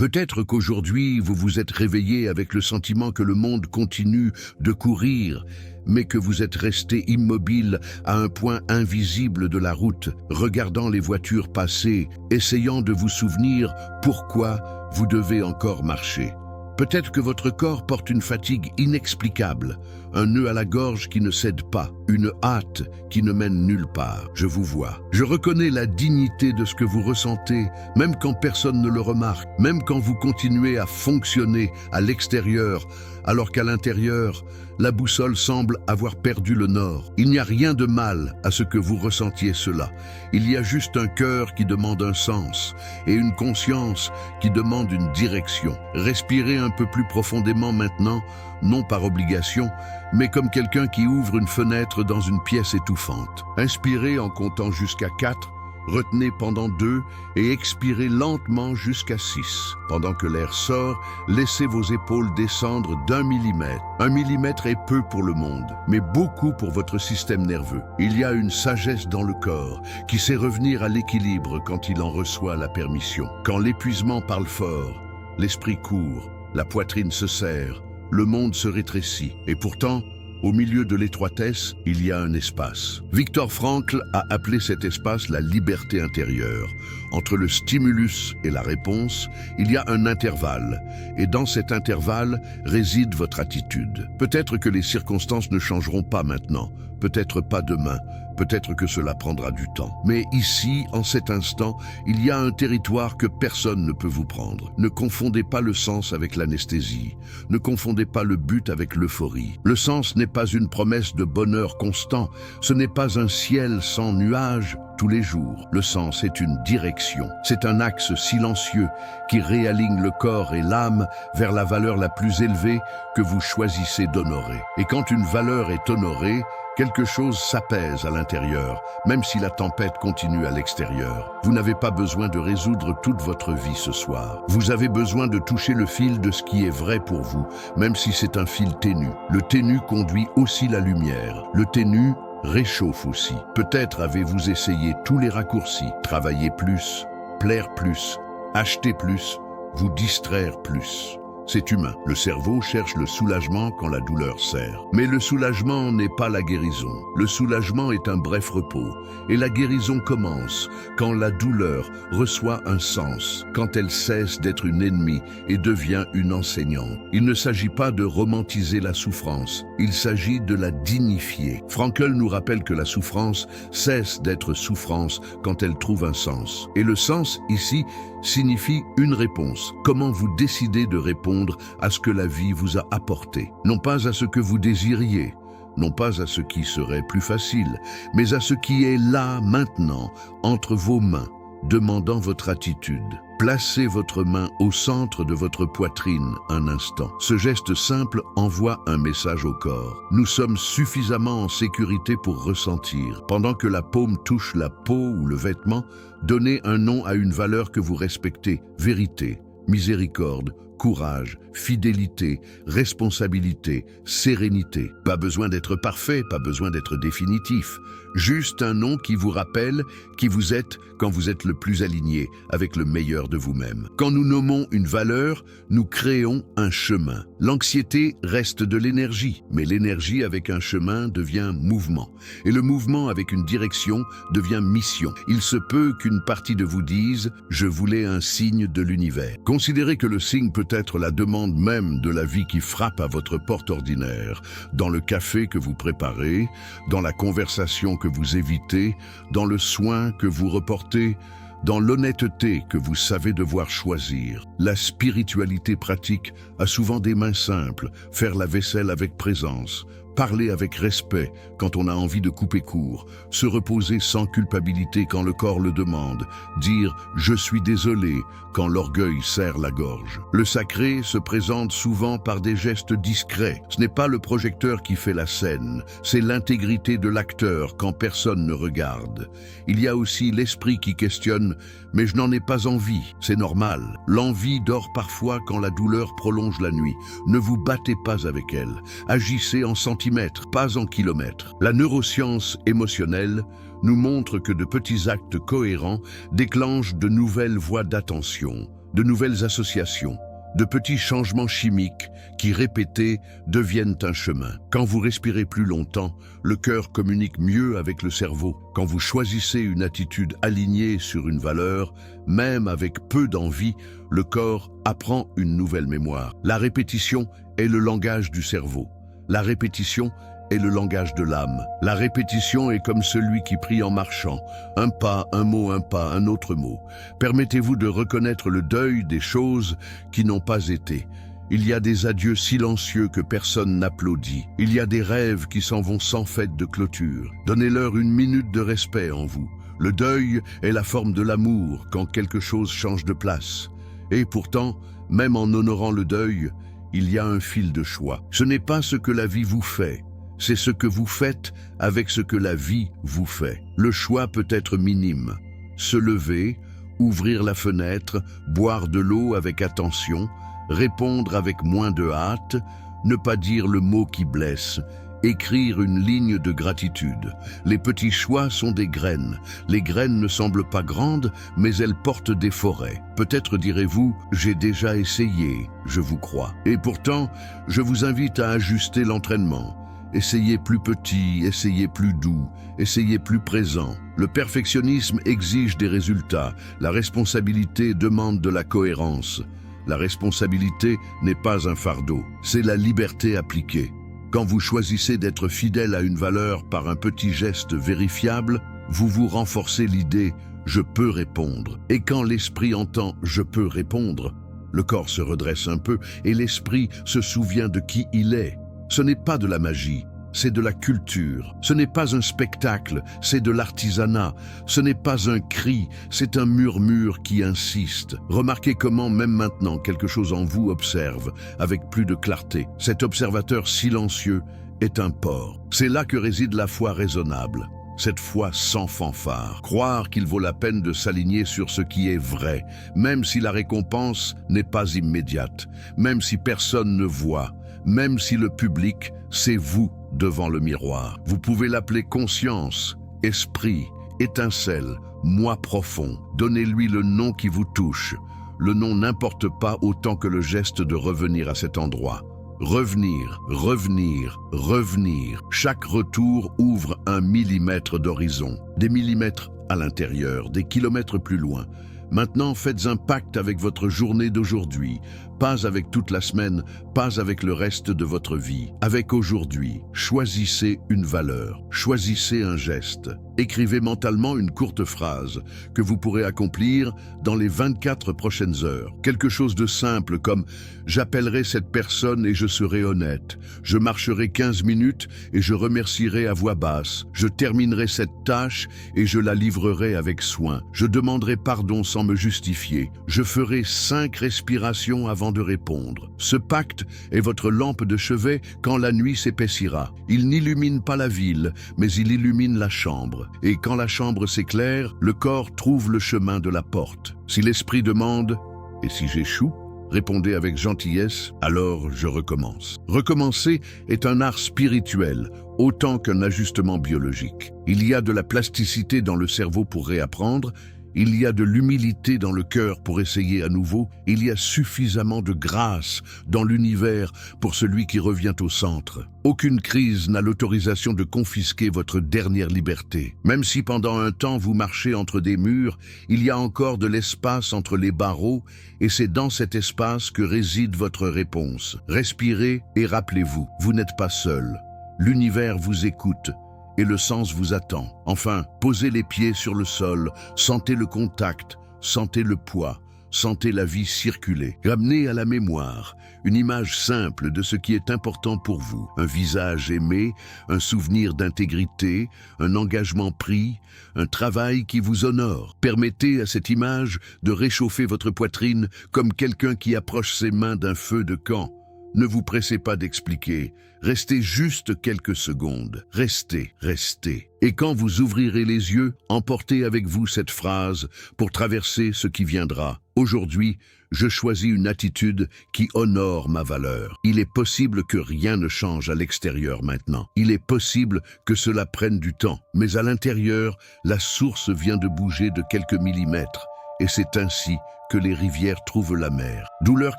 Peut-être qu'aujourd'hui, vous vous êtes réveillé avec le sentiment que le monde continue de courir, mais que vous êtes resté immobile à un point invisible de la route, regardant les voitures passer, essayant de vous souvenir pourquoi vous devez encore marcher. Peut-être que votre corps porte une fatigue inexplicable, un nœud à la gorge qui ne cède pas, une hâte qui ne mène nulle part. Je vous vois. Je reconnais la dignité de ce que vous ressentez, même quand personne ne le remarque, même quand vous continuez à fonctionner à l'extérieur, alors qu'à l'intérieur, la boussole semble avoir perdu le nord. Il n'y a rien de mal à ce que vous ressentiez cela. Il y a juste un cœur qui demande un sens et une conscience qui demande une direction. Respirez un peu plus profondément maintenant, non par obligation, mais comme quelqu'un qui ouvre une fenêtre dans une pièce étouffante. Inspirez en comptant jusqu'à 4, retenez pendant 2 et expirez lentement jusqu'à 6. Pendant que l'air sort, laissez vos épaules descendre d'1 millimètre. 1 millimètre est peu pour le monde, mais beaucoup pour votre système nerveux. Il y a une sagesse dans le corps qui sait revenir à l'équilibre quand il en reçoit la permission. Quand l'épuisement parle fort, l'esprit court, la poitrine se serre, le monde se rétrécit. Et pourtant, au milieu de l'étroitesse, il y a un espace. Viktor Frankl a appelé cet espace la liberté intérieure. Entre le stimulus et la réponse, il y a un intervalle. Et dans cet intervalle réside votre attitude. Peut-être que les circonstances ne changeront pas maintenant, peut-être pas demain, peut-être que cela prendra du temps. Mais ici, en cet instant, il y a un territoire que personne ne peut vous prendre. Ne confondez pas le sens avec l'anesthésie. Ne confondez pas le but avec l'euphorie. Le sens n'est pas une promesse de bonheur constant. Ce n'est pas un ciel sans nuages tous les jours. Le sens est une direction. C'est un axe silencieux qui réaligne le corps et l'âme vers la valeur la plus élevée que vous choisissez d'honorer. Et quand une valeur est honorée, quelque chose s'apaise à l'intérieur, même si la tempête continue à l'extérieur. Vous n'avez pas besoin de résoudre toute votre vie ce soir. Vous avez besoin de toucher le fil de ce qui est vrai pour vous, même si c'est un fil ténu. Le ténu conduit aussi la lumière. Le ténu réchauffe aussi. Peut-être avez-vous essayé tous les raccourcis. Travailler plus, plaire plus, acheter plus, vous distraire plus. C'est humain. Le cerveau cherche le soulagement quand la douleur serre. Mais le soulagement n'est pas la guérison. Le soulagement est un bref repos. Et la guérison commence quand la douleur reçoit un sens, quand elle cesse d'être une ennemie et devient une enseignante. Il ne s'agit pas de romantiser la souffrance, il s'agit de la dignifier. Frankl nous rappelle que la souffrance cesse d'être souffrance quand elle trouve un sens. Et le sens, ici, signifie une réponse. Comment vous décidez de répondre à ce que la vie vous a apporté, non pas à ce que vous désiriez, non pas à ce qui serait plus facile, mais à ce qui est là maintenant, entre vos mains, demandant votre attitude. Placez votre main au centre de votre poitrine un instant. Ce geste simple envoie un message au corps. Nous sommes suffisamment en sécurité pour ressentir. Pendant que la paume touche la peau ou le vêtement, donnez un nom à une valeur que vous respectez. Vérité, miséricorde, courage, fidélité, responsabilité, sérénité. Pas besoin d'être parfait, pas besoin d'être définitif. Juste un nom qui vous rappelle qui vous êtes quand vous êtes le plus aligné avec le meilleur de vous-même. Quand nous nommons une valeur, nous créons un chemin. L'anxiété reste de l'énergie, mais l'énergie avec un chemin devient mouvement. Et le mouvement avec une direction devient mission. Il se peut qu'une partie de vous dise « Je voulais un signe de l'univers ». Considérez que le signe peut être la demande même de la vie qui frappe à votre porte ordinaire, dans le café que vous préparez, dans la conversation que vous évitez, dans le soin que vous reportez, dans l'honnêteté que vous savez devoir choisir. La spiritualité pratique a souvent des mains simples, faire la vaisselle avec présence, parler avec respect quand on a envie de couper court, se reposer sans culpabilité quand le corps le demande, dire « je suis désolé » quand l'orgueil serre la gorge. Le sacré se présente souvent par des gestes discrets. Ce n'est pas le projecteur qui fait la scène, c'est l'intégrité de l'acteur quand personne ne regarde. Il y a aussi l'esprit qui questionne « mais je n'en ai pas envie, c'est normal ». L'envie dort parfois quand la douleur prolonge la nuit. Ne vous battez pas avec elle, agissez en centimètres, pas en kilomètres. La neuroscience émotionnelle nous montre que de petits actes cohérents déclenchent de nouvelles voies d'attention, de nouvelles associations, de petits changements chimiques qui, répétés, deviennent un chemin. Quand vous respirez plus longtemps, le cœur communique mieux avec le cerveau. Quand vous choisissez une attitude alignée sur une valeur, même avec peu d'envie, le corps apprend une nouvelle mémoire. La répétition est le langage du cerveau. La répétition est le langage de l'âme. La répétition est comme celui qui prie en marchant. Un pas, un autre mot. Permettez-vous de reconnaître le deuil des choses qui n'ont pas été. Il y a des adieux silencieux que personne n'applaudit. Il y a des rêves qui s'en vont sans fête de clôture. Donnez-leur une minute de respect en vous. Le deuil est la forme de l'amour quand quelque chose change de place. Et pourtant, même en honorant le deuil, il y a un fil de choix. Ce n'est pas ce que la vie vous fait. C'est ce que vous faites avec ce que la vie vous fait. Le choix peut être minime. Se lever, ouvrir la fenêtre, boire de l'eau avec attention, répondre avec moins de hâte, ne pas dire le mot qui blesse, écrire une ligne de gratitude. Les petits choix sont des graines. Les graines ne semblent pas grandes, mais elles portent des forêts. Peut-être direz-vous, j'ai déjà essayé, je vous crois. Et pourtant, je vous invite à ajuster l'entraînement. Essayez plus petit, essayez plus doux, essayez plus présent. Le perfectionnisme exige des résultats. La responsabilité demande de la cohérence. La responsabilité n'est pas un fardeau, c'est la liberté appliquée. Quand vous choisissez d'être fidèle à une valeur par un petit geste vérifiable, vous vous renforcez l'idée « je peux répondre ». Et quand l'esprit entend « je peux répondre », le corps se redresse un peu et l'esprit se souvient de qui il est. Ce n'est pas de la magie, c'est de la culture. Ce n'est pas un spectacle, c'est de l'artisanat. Ce n'est pas un cri, c'est un murmure qui insiste. Remarquez comment, même maintenant, quelque chose en vous observe, avec plus de clarté. Cet observateur silencieux est un port. C'est là que réside la foi raisonnable. Cette foi sans fanfare. Croire qu'il vaut la peine de s'aligner sur ce qui est vrai, même si la récompense n'est pas immédiate, même si personne ne voit. Même si le public, c'est vous devant le miroir. Vous pouvez l'appeler conscience, esprit, étincelle, moi profond. Donnez-lui le nom qui vous touche. Le nom n'importe pas autant que le geste de revenir à cet endroit. Revenir, revenir, revenir. Chaque retour ouvre 1 millimètre d'horizon. Des millimètres à l'intérieur, des kilomètres plus loin. Maintenant, faites un pacte avec votre journée d'aujourd'hui, pas avec toute la semaine, pas avec le reste de votre vie. Avec aujourd'hui, choisissez une valeur, choisissez un geste. Écrivez mentalement une courte phrase que vous pourrez accomplir dans les 24 prochaines heures. Quelque chose de simple comme « J'appellerai cette personne et je serai honnête. Je marcherai 15 minutes et je remercierai à voix basse. Je terminerai cette tâche et je la livrerai avec soin. Je demanderai pardon sans me justifier. Je ferai 5 respirations avant de répondre. Ce pacte est votre lampe de chevet quand la nuit s'épaissira. Il n'illumine pas la ville, mais il illumine la chambre. Et quand la chambre s'éclaire, le corps trouve le chemin de la porte. Si l'esprit demande « Et si j'échoue ?» Répondez avec gentillesse « Alors je recommence ». Recommencer est un art spirituel, autant qu'un ajustement biologique. Il y a de la plasticité dans le cerveau pour réapprendre, il y a de l'humilité dans le cœur pour essayer à nouveau, il y a suffisamment de grâce dans l'univers pour celui qui revient au centre. Aucune crise n'a l'autorisation de confisquer votre dernière liberté. Même si pendant un temps vous marchez entre des murs, il y a encore de l'espace entre les barreaux et c'est dans cet espace que réside votre réponse. Respirez et rappelez-vous, vous n'êtes pas seul. L'univers vous écoute. Et le sens vous attend. Enfin, posez les pieds sur le sol, sentez le contact, sentez le poids, sentez la vie circuler. Ramenez à la mémoire une image simple de ce qui est important pour vous. Un visage aimé, un souvenir d'intégrité, un engagement pris, un travail qui vous honore. Permettez à cette image de réchauffer votre poitrine comme quelqu'un qui approche ses mains d'un feu de camp. Ne vous pressez pas d'expliquer, restez juste quelques secondes. Restez, restez. Et quand vous ouvrirez les yeux, emportez avec vous cette phrase pour traverser ce qui viendra. Aujourd'hui, je choisis une attitude qui honore ma valeur. Il est possible que rien ne change à l'extérieur maintenant. Il est possible que cela prenne du temps. Mais à l'intérieur, la source vient de bouger de quelques millimètres. et c'est ainsi que les rivières trouvent la mer. Douleur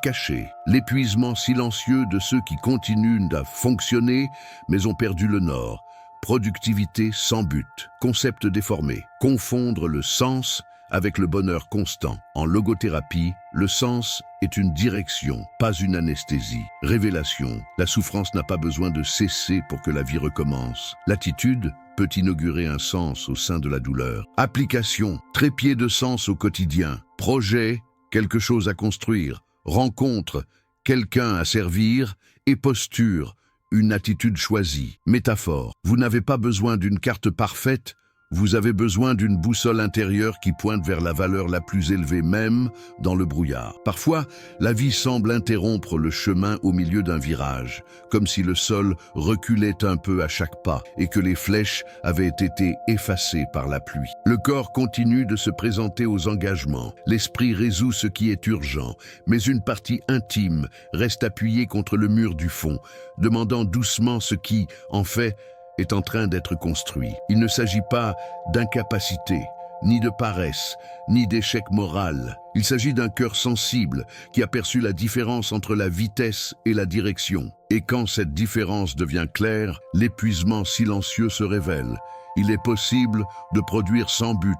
cachée, l'épuisement silencieux de ceux qui continuent à fonctionner mais ont perdu le nord. Productivité sans but, concept déformé, confondre le sens avec le bonheur constant. En logothérapie, le sens est une direction, pas une anesthésie. Révélation, la souffrance n'a pas besoin de cesser pour que la vie recommence. L'attitude peut inaugurer un sens au sein de la douleur. Application, trépied de sens au quotidien. Projet, quelque chose à construire. Rencontre, quelqu'un à servir. Et posture, une attitude choisie. Métaphore, vous n'avez pas besoin d'une carte parfaite, vous avez besoin d'une boussole intérieure qui pointe vers la valeur la plus élevée même dans le brouillard. Parfois, la vie semble interrompre le chemin au milieu d'un virage, comme si le sol reculait un peu à chaque pas et que les flèches avaient été effacées par la pluie. Le corps continue de se présenter aux engagements, l'esprit résout ce qui est urgent, mais une partie intime reste appuyée contre le mur du fond, demandant doucement ce qui, en fait, est en train d'être construit. Il ne s'agit pas d'incapacité, ni de paresse, ni d'échec moral. Il s'agit d'un cœur sensible qui a perçu la différence entre la vitesse et la direction. Et quand cette différence devient claire, l'épuisement silencieux se révèle. Il est possible de produire sans but.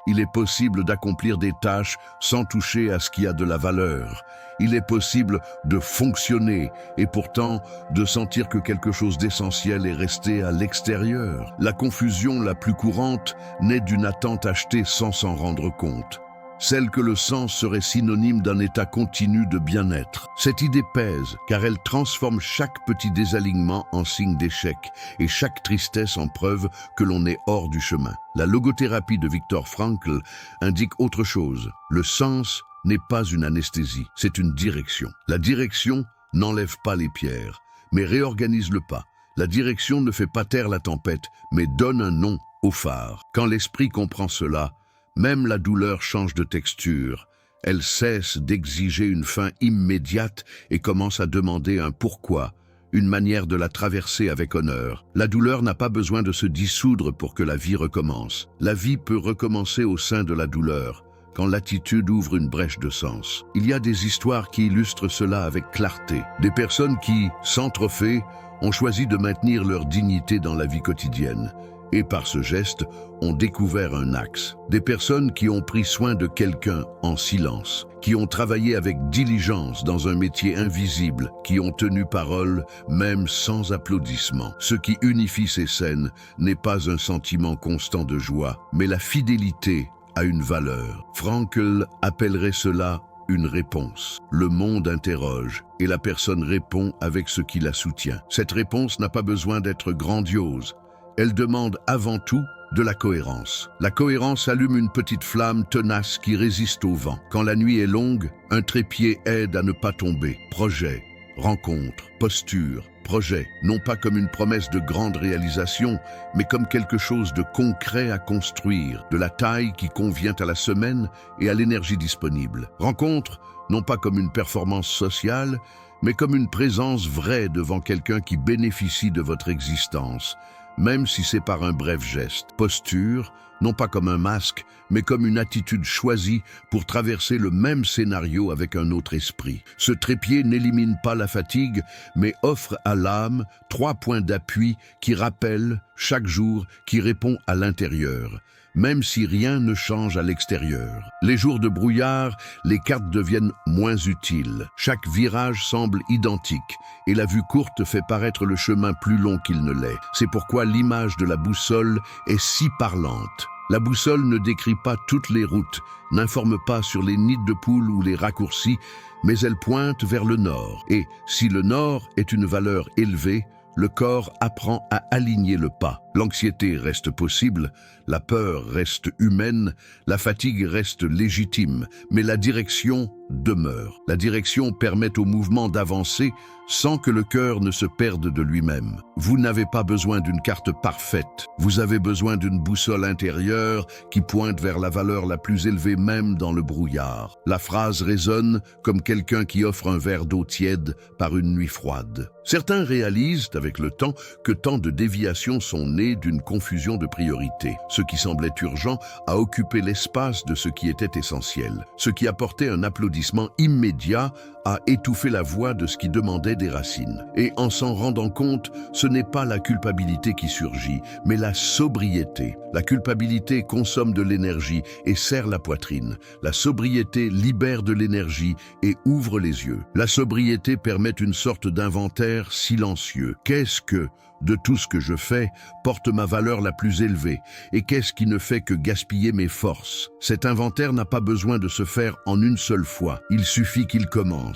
Il est possible d'accomplir des tâches sans toucher à ce qui a de la valeur. Il est possible de fonctionner et pourtant de sentir que quelque chose d'essentiel est resté à l'extérieur. La confusion la plus courante naît d'une attente achetée sans s'en rendre compte. Celle que le sens serait synonyme d'un état continu de bien-être. Cette idée pèse, car elle transforme chaque petit désalignement en signe d'échec et chaque tristesse en preuve que l'on est hors du chemin. La logothérapie de Viktor Frankl indique autre chose. Le sens n'est pas une anesthésie, c'est une direction. La direction n'enlève pas les pierres, mais réorganise le pas. La direction ne fait pas taire la tempête, mais donne un nom au phare. Quand l'esprit comprend cela, même la douleur change de texture. Elle cesse d'exiger une fin immédiate et commence à demander un pourquoi, une manière de la traverser avec honneur. La douleur n'a pas besoin de se dissoudre pour que la vie recommence. La vie peut recommencer au sein de la douleur, quand l'attitude ouvre une brèche de sens. Il y a des histoires qui illustrent cela avec clarté. Des personnes qui, sans trophée, ont choisi de maintenir leur dignité dans la vie quotidienne. Et par ce geste, ont découvert un axe. Des personnes qui ont pris soin de quelqu'un en silence, qui ont travaillé avec diligence dans un métier invisible, qui ont tenu parole même sans applaudissements. Ce qui unifie ces scènes n'est pas un sentiment constant de joie, mais la fidélité à une valeur. Frankl appellerait cela une réponse. Le monde interroge et la personne répond avec ce qui la soutient. Cette réponse n'a pas besoin d'être grandiose. Elle demande avant tout de la cohérence. La cohérence allume une petite flamme tenace qui résiste au vent. Quand la nuit est longue, un trépied aide à ne pas tomber. Projet, rencontre, posture, projet, non pas comme une promesse de grande réalisation, mais comme quelque chose de concret à construire, de la taille qui convient à la semaine et à l'énergie disponible. Rencontre, non pas comme une performance sociale, mais comme une présence vraie devant quelqu'un qui bénéficie de votre existence, même si c'est par un bref geste. Posture, non pas comme un masque, mais comme une attitude choisie pour traverser le même scénario avec un autre esprit. Ce trépied n'élimine pas la fatigue, mais offre à l'âme 3 points d'appui qui rappellent chaque jour, qui répond à l'intérieur, même si rien ne change à l'extérieur. Les jours de brouillard, les cartes deviennent moins utiles. Chaque virage semble identique et la vue courte fait paraître le chemin plus long qu'il ne l'est. C'est pourquoi l'image de la boussole est si parlante. La boussole ne décrit pas toutes les routes, n'informe pas sur les nids de poules ou les raccourcis, mais elle pointe vers le nord. Et si le nord est une valeur élevée, le corps apprend à aligner le pas. L'anxiété reste possible, la peur reste humaine, la fatigue reste légitime, mais la direction demeure. La direction permet au mouvement d'avancer sans que le cœur ne se perde de lui-même. Vous n'avez pas besoin d'une carte parfaite, vous avez besoin d'une boussole intérieure qui pointe vers la valeur la plus élevée même dans le brouillard. La phrase résonne comme quelqu'un qui offre un verre d'eau tiède par une nuit froide. Certains réalisent avec le temps que tant de déviations sont nées d'une confusion de priorités. Ce qui semblait urgent a occupé l'espace de ce qui était essentiel. Ce qui apportait un applaudissement immédiat a étouffé la voix de ce qui demandait des racines. Et en s'en rendant compte, ce n'est pas la culpabilité qui surgit, mais la sobriété. La culpabilité consomme de l'énergie et serre la poitrine. La sobriété libère de l'énergie et ouvre les yeux. La sobriété permet une sorte d'inventaire silencieux. Qu'est-ce que, de tout ce que je fais, porte ma valeur la plus élevée? Et qu'est-ce qui ne fait que gaspiller mes forces? Cet inventaire n'a pas besoin de se faire en une seule fois. Il suffit qu'il commence.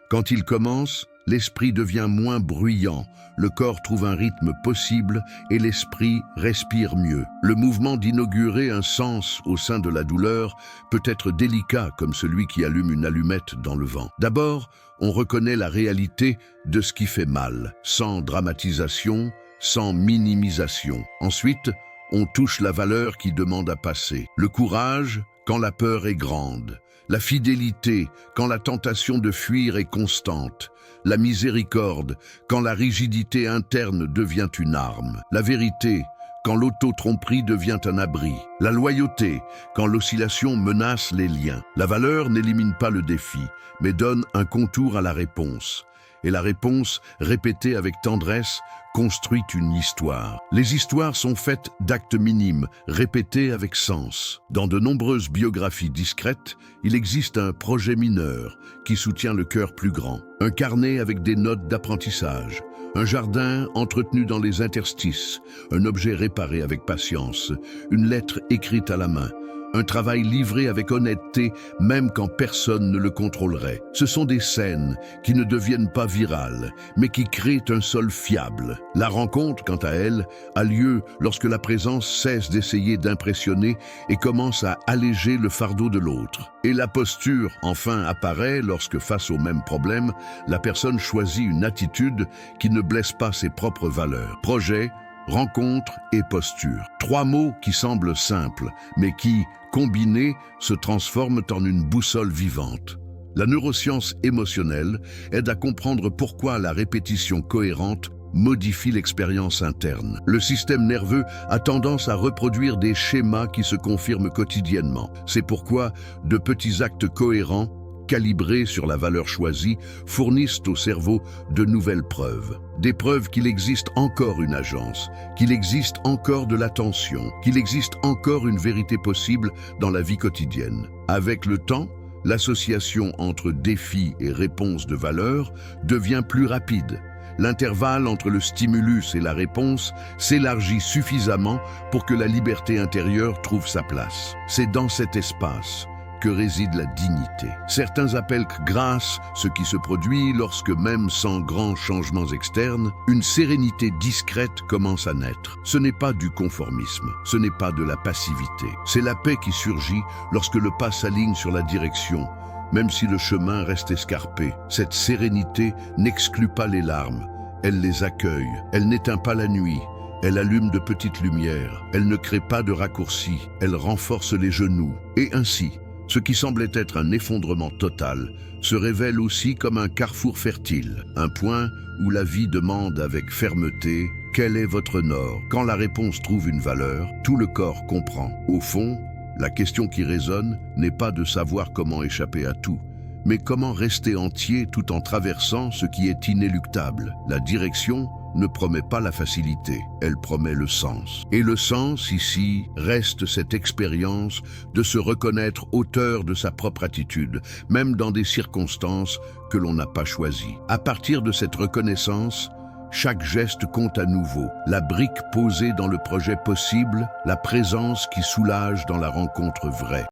Quand il commence, l'esprit devient moins bruyant, le corps trouve un rythme possible et l'esprit respire mieux. Le mouvement d'inaugurer un sens au sein de la douleur peut être délicat comme celui qui allume une allumette dans le vent. D'abord, on reconnaît la réalité de ce qui fait mal, sans dramatisation, sans minimisation. Ensuite, on touche la valeur qui demande à passer. Le courage, quand la peur est grande. La fidélité, quand la tentation de fuir est constante. La miséricorde, quand la rigidité interne devient une arme. La vérité, quand l'auto-tromperie devient un abri. La loyauté, quand l'oscillation menace les liens. La valeur n'élimine pas le défi, mais donne un contour à la réponse. Et la réponse, répétée avec tendresse, construit une histoire. Les histoires sont faites d'actes minimes, répétés avec sens. Dans de nombreuses biographies discrètes, il existe un projet mineur qui soutient le cœur plus grand. Un carnet avec des notes d'apprentissage. Un jardin entretenu dans les interstices. Un objet réparé avec patience. Une lettre écrite à la main. Un travail livré avec honnêteté, même quand personne ne le contrôlerait. Ce sont des scènes qui ne deviennent pas virales, mais qui créent un sol fiable. La rencontre, quant à elle, a lieu lorsque la présence cesse d'essayer d'impressionner et commence à alléger le fardeau de l'autre. Et la posture, enfin, apparaît lorsque, face au même problème, la personne choisit une attitude qui ne blesse pas ses propres valeurs. Projet, rencontre et posture. Trois mots qui semblent simples, mais qui, combinés, se transforment en une boussole vivante. La neuroscience émotionnelle aide à comprendre pourquoi la répétition cohérente modifie l'expérience interne. Le système nerveux a tendance à reproduire des schémas qui se confirment quotidiennement. C'est pourquoi de petits actes cohérents, calibrés sur la valeur choisie, fournissent au cerveau de nouvelles preuves. Des preuves qu'il existe encore une agence, qu'il existe encore de l'attention, qu'il existe encore une vérité possible dans la vie quotidienne. Avec le temps, l'association entre défi et réponse de valeur devient plus rapide. L'intervalle entre le stimulus et la réponse s'élargit suffisamment pour que la liberté intérieure trouve sa place. C'est dans cet espace que réside la dignité. Certains appellent grâce ce qui se produit lorsque, même sans grands changements externes, une sérénité discrète commence à naître. Ce n'est pas du conformisme, ce n'est pas de la passivité. C'est la paix qui surgit lorsque le pas s'aligne sur la direction, même si le chemin reste escarpé. Cette sérénité n'exclut pas les larmes, elle les accueille, elle n'éteint pas la nuit. Elle allume de petites lumières, elle ne crée pas de raccourcis, elle renforce les genoux. Et ainsi, ce qui semblait être un effondrement total se révèle aussi comme un carrefour fertile, un point où la vie demande avec fermeté « Quel est votre nord ?» Quand la réponse trouve une valeur, tout le corps comprend. Au fond, la question qui résonne n'est pas de savoir comment échapper à tout, mais comment rester entier tout en traversant ce qui est inéluctable. La direction ne promet pas la facilité, elle promet le sens. Et le sens, ici, reste cette expérience de se reconnaître auteur de sa propre attitude, même dans des circonstances que l'on n'a pas choisies. À partir de cette reconnaissance, chaque geste compte à nouveau. La brique posée dans le projet possible, la présence qui soulage dans la rencontre vraie.